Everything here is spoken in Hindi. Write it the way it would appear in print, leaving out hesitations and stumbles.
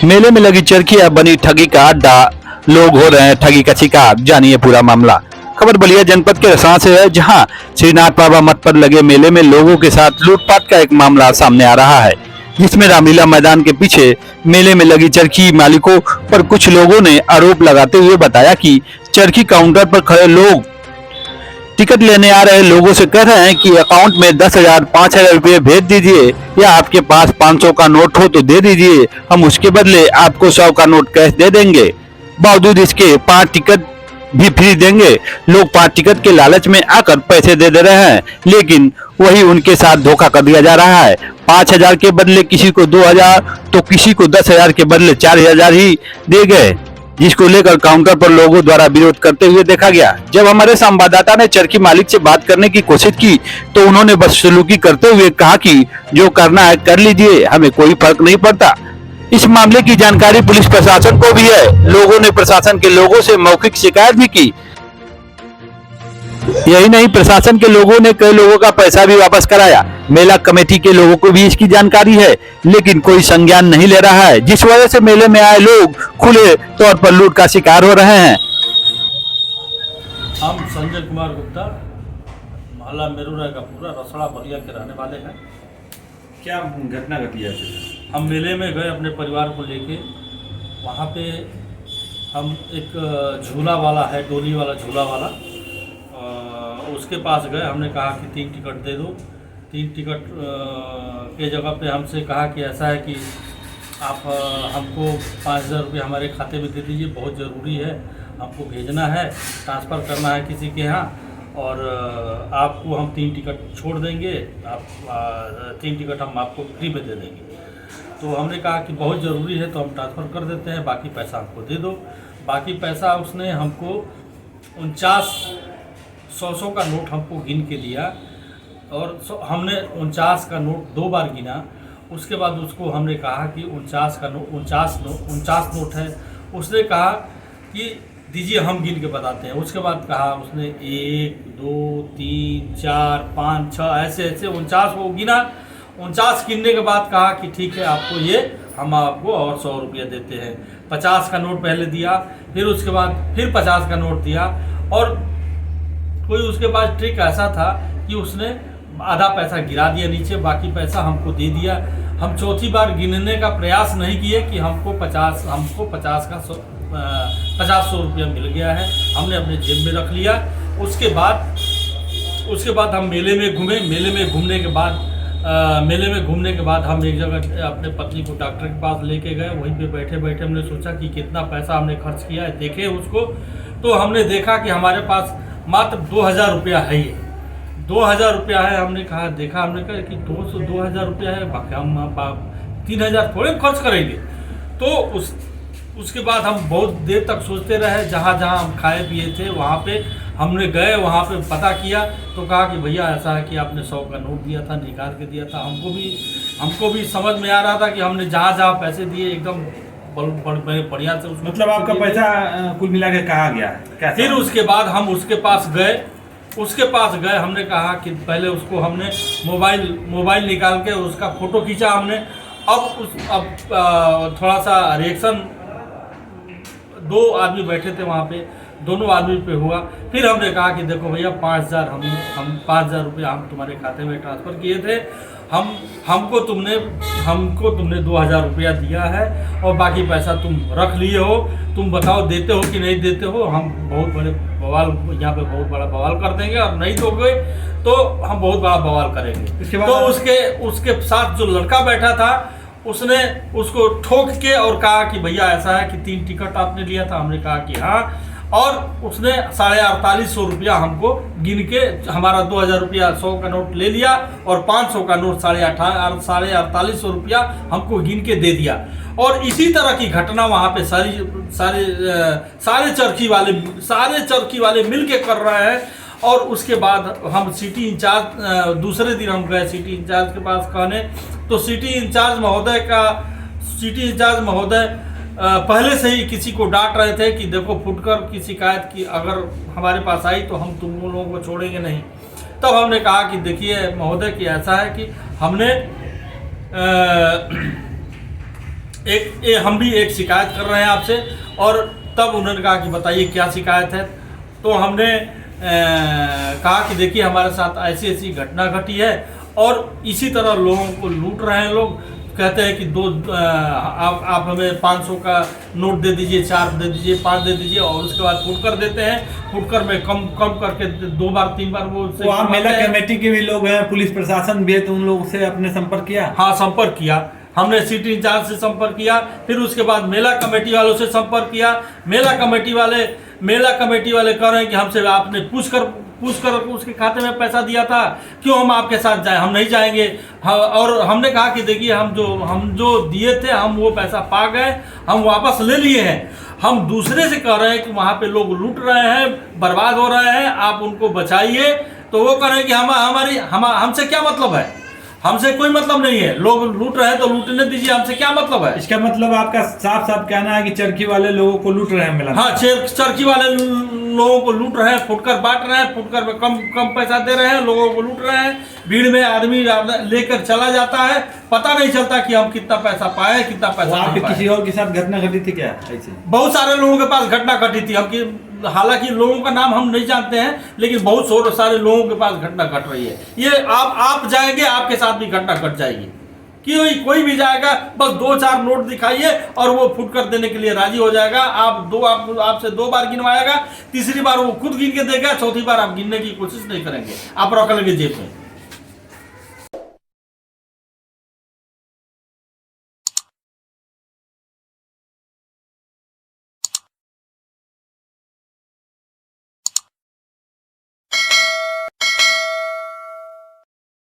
मेले में लगी चरखी अब बनी ठगी का अड्डा। लोग हो रहे हैं ठगी का शिकार। जानिए पूरा मामला। खबर बलिया जनपद के रसां से है, जहां श्रीनाथ बाबा मठ पर लगे मेले में लोगों के साथ लूटपाट का एक मामला सामने आ रहा है, जिसमें रामलीला मैदान के पीछे मेले में लगी चरखी मालिकों पर कुछ लोगों ने आरोप लगाते हुए बताया कि चरखी काउंटर पर खड़े लोग टिकट लेने आ रहे लोगों से कह रहे हैं कि अकाउंट में 10,000 5,000 रुपये भेज दीजिए, या आपके पास 500 का नोट हो तो दे दीजिए, हम उसके बदले आपको 100 का नोट कैश दे देंगे। बावजूद इसके 5 टिकट भी फ्री देंगे। लोग 5 टिकट के लालच में आकर पैसे दे रहे हैं, लेकिन वही उनके साथ धोखा कर दिया जा रहा है। 5,000 के बदले किसी को 2,000 तो किसी को 10,000 के बदले 4,000 ही दे गए, जिसको लेकर काउंटर पर लोगों द्वारा विरोध करते हुए देखा गया। जब हमारे संवाददाता ने चरखी मालिक से बात करने की कोशिश की तो उन्होंने बदसलूकी करते हुए कहा कि जो करना है कर लीजिए, हमें कोई फर्क नहीं पड़ता। इस मामले की जानकारी पुलिस प्रशासन को भी है। लोगों ने प्रशासन के लोगों से मौखिक शिकायत भी की। यही नहीं, प्रशासन के लोगों ने कई लोगों का पैसा भी वापस कराया। मेला कमेटी के लोगों को भी इसकी जानकारी है, लेकिन कोई संज्ञान नहीं ले रहा है, जिस वजह से मेले में आए लोग खुले तौर पर लूट का शिकार हो रहे हैं। हम संजय कुमार गुप्ता, मोहल्ला मेरुरा का पूरा रसड़ा बलिया के रहने वाले हैं। क्या घटना घटी है? हम मेले में गए अपने परिवार को लेके। वहाँ पे हम एक झूला वाला है, डोली वाला झूला वाला, उसके पास गए। हमने कहा कि 3 टिकट दे दो। 3 टिकट के जगह पे हमसे कहा कि ऐसा है कि आप हमको 5,000 रुपये हमारे खाते में दे दीजिए, बहुत ज़रूरी है, हमको भेजना है, ट्रांसफ़र करना है किसी के यहाँ, और आपको हम 3 टिकट छोड़ देंगे, आप 3 टिकट हम आपको फ्री में दे देंगे। तो हमने कहा कि बहुत ज़रूरी है तो हम ट्रांसफ़र कर देते हैं, बाकी पैसा हमको दे दो। बाकी पैसा उसने हमको 49 का नोट हमको गिन के दिया, और हमने 49 का नोट 2 बार गिना। उसके बाद उसको हमने कहा कि 49 नोट है। उसने कहा कि दीजिए हम गिन के बताते हैं। उसके बाद कहा उसने 1 2 3 4 5 6 ऐसे 49 वो गिना। 49 गिनने के बाद कहा कि ठीक है, आपको ये हम आपको और 100 रुपये देते हैं। 50 का नोट पहले दिया, फिर उसके बाद फिर 50 का नोट दिया, और कोई उसके पास ट्रिक ऐसा था कि उसने आधा पैसा गिरा दिया नीचे, बाकी पैसा हमको दे दिया। हम चौथी बार गिनने का प्रयास नहीं किए कि हमको 50-100 रुपया मिल गया है, हमने अपने जेब में रख लिया। उसके बाद हम मेले में घूमे। मेले में घूमने के बाद हम एक जगह अपने पत्नी को डॉक्टर के पास लेके गए। वहीं पे बैठे बैठे हमने सोचा कि कितना पैसा हमने खर्च किया है, देखे उसको। तो हमने देखा कि हमारे पास मात्र 2,000 रुपया है। ये 2,000 रुपया है। हमने कहा कि 2,000 रुपया है, बाकी हम 3,000 थोड़े खर्च करेंगे। तो उसके बाद हम बहुत देर तक सोचते रहे। जहाँ हम खाए पिए थे वहाँ पे हमने गए, वहाँ पे पता किया तो कहा कि भैया ऐसा है कि आपने 100 का नोट दिया था, निकाल के दिया था। हमको भी समझ में आ रहा था कि हमने जहाँ पैसे दिए एकदम बढ़िया से। मतलब आपका पैसा कुल मिला के कहाँ गया? फिर उसके बाद हम उसके पास गए। हमने कहा कि पहले उसको हमने मोबाइल निकाल के उसका फ़ोटो खींचा हमने। अब थोड़ा सा रिएक्शन, 2 आदमी बैठे थे वहाँ पे, दोनों आदमी पे हुआ। फिर हमने कहा कि देखो भैया 5,000 हम 5,000 रुपया हम तुम्हारे खाते में ट्रांसफ़र किए थे। हमको तुमने 2,000 रुपया दिया है, और बाकी पैसा तुम रख लिए हो। तुम बताओ देते हो कि नहीं देते हो। हम बहुत बड़े बवाल, यहाँ पे बहुत बड़ा बवाल कर देंगे, और नहीं दोगे तो हम बहुत बड़ा बवाल करेंगे। तो उसके साथ जो लड़का बैठा था उसने उसको ठोक के और कहा कि भैया ऐसा है कि 3 टिकट आपने लिया था। हमने कहा कि हाँ, और उसने 4,48 रुपया हमको गिन के हमारा 2,000 रुपया 100 का नोट ले लिया, और 500 का नोट 4,48 रुपया हमको गिन के दे दिया। और इसी तरह की घटना वहाँ पे सारे चरखी वाले मिल के कर रहे हैं। और उसके बाद हम सिटी इंचार्ज, दूसरे दिन हम गए सिटी इंचार्ज के पास कहने। तो सिटी इंचार्ज महोदय पहले से ही किसी को डांट रहे थे कि देखो फुटकर की शिकायत की अगर हमारे पास आई तो हम तुम लोगों को छोड़ेंगे नहीं। तब हमने कहा कि देखिए महोदय कि ऐसा है कि हमने हम भी एक शिकायत कर रहे हैं आपसे। और तब उन्होंने कहा कि बताइए क्या शिकायत है। तो हमने कहा कि देखिए हमारे साथ ऐसी ऐसी घटना घटी है और इसी तरह लोगों को लूट रहे हैं लोग। कहते हैं कि आप हमें 500 का नोट दे दीजिए, 4 दे दीजिए, 5 दे दीजिए और उसके बाद फुटकर देते हैं। फुटकर में कम करके 2 बार 3 बार वो वहाँ मेला कमेटी के भी लोग हैं, पुलिस प्रशासन भी है, तो उन लोगों से आपने संपर्क किया? हाँ, संपर्क किया हमने। सिटी इंचार्ज से संपर्क किया, फिर उसके बाद मेला कमेटी वालों से संपर्क किया। मेला कमेटी वाले कह रहे हैं कि हमसे आपने पूछ कर उसके खाते में पैसा दिया था, क्यों हम आपके साथ जाएं? हम नहीं जाएंगे। और हमने कहा कि देखिए हम जो दिए थे हम वो पैसा पा गए, हम वापस ले लिए हैं। हम दूसरे से कह रहे हैं कि वहाँ पे लोग लूट रहे हैं, बर्बाद हो रहे हैं, आप उनको बचाइए। तो वो कह रहे हैं कि हमसे क्या मतलब है? हमसे कोई मतलब नहीं है। लोग लूट रहे हैं तो लूटने दीजिए, हमसे क्या मतलब है? इसका मतलब आपका साफ साफ कहना है कि चरखी वाले लोगों को लूट रहे हैं मेला में? हाँ, चरखी वाले लोगों को लूट रहे हैं, फुटकर बांट रहे हैं, फुटकर में कम पैसा दे रहे हैं, लोगों को लूट रहे हैं। भीड़ में आदमी लेकर चला जाता है, पता नहीं चलता कि हम कितना पैसा पाए, कितना पैसा नहीं पाए। किसी और के साथ घटना घटी थी क्या ऐसे? बहुत सारे लोगों के पास घटना घटी थी। हालांकि लोगों का नाम हम नहीं जानते हैं, लेकिन बहुत सारे लोगों के पास घटना घट रही है। ये आप जाएंगे, आपके साथ भी घटना घट जाएगी। कोई भी जाएगा, बस 2-4 नोट दिखाइए और वो फुटकर देने के लिए राजी हो जाएगा। आपसे 2 बार गिनवाएगा, तीसरी बार वो खुद गिन के देगा, चौथी बार आप गिनने की कोशिश नहीं करेंगे, आप रख लेंगे जेब में।